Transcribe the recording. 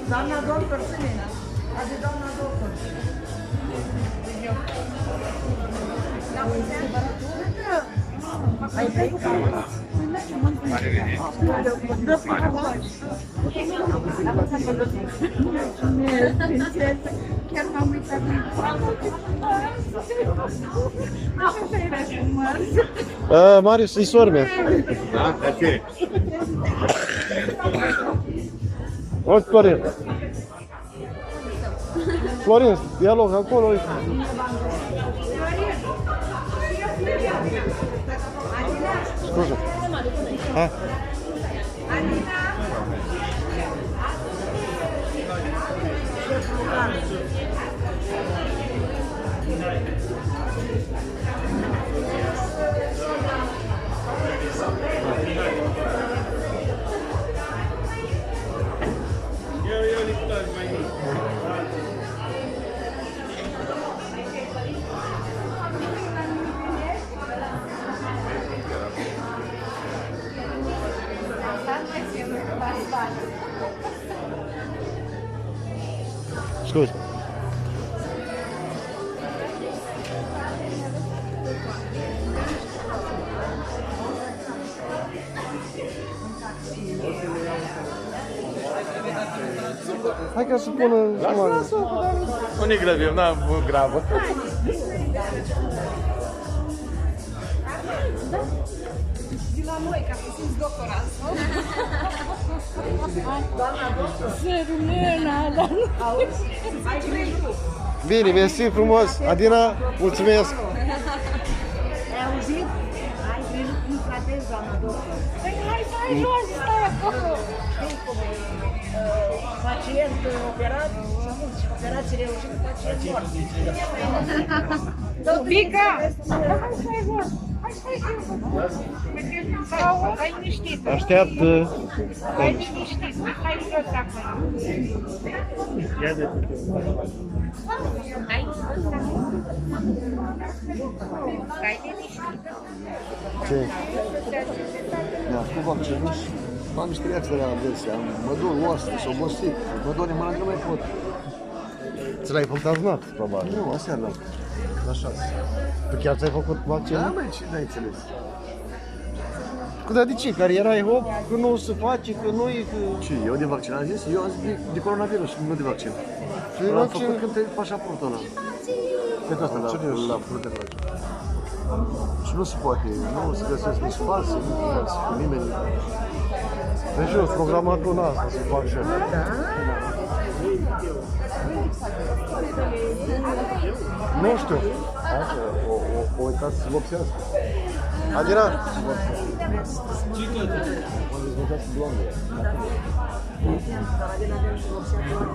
Doamna doctor, cine? Adi doamna doctor. Ai venit? Chiar m-am uitat. Marius, e sora mea. Da? Ok. Onde, Florin? Florin, ia loc acolo, uite. Scuze. Hai. Scuze. Hai ca să pună... Nu ne grăbim, n-am grabă. Zi la noi, ca să simți doctorat. Doamna doctor. Auzi? Ai venit. Bine, mersi frumos. Adina, mulțumesc. Ai auzit? Ai venit cum tratezi, doamna doctor. Păi hai să ai jos, stai acolo. Știi cum e? Pacient operat și mulți operații reușite, pacient mort. Pica! Hai să ai jos. Hai să ai jos. Hai liniștit. Așteaptă. Hai liniștit. Hai jos acolo. Ia de Hai jos acolo. Hai liniștit. Ce? Da, cu vaccinul am niște reacții la adesea. Mă dor oasă, s-o obosit, mă doare mâna, nu mai pot. Ți l-ai făcut aznat, probabil. Nu, aseară n-am. La 6. Tu chiar ți-ai făcut vaccin? Da, măi, ce n-ai înțeles? Dar de ce? Care erai hop, că nu se face, că nu e, că... Ce, eu de vaccin am zis? Eu am zis de coronavirus, nu de vaccin. Și L-am vaccin... făcut când te pașaportul ăla. Pentru asta l-am făcut de vaccin. Și nu se poate, nu se găsesc nici false, nici false, nimeni. Deci eu sunt programat luna asta să fac și eu. Nu știu. O uitați să vopsească. Adina? O dezvoltați blondă. Adina avem și vopsea doar.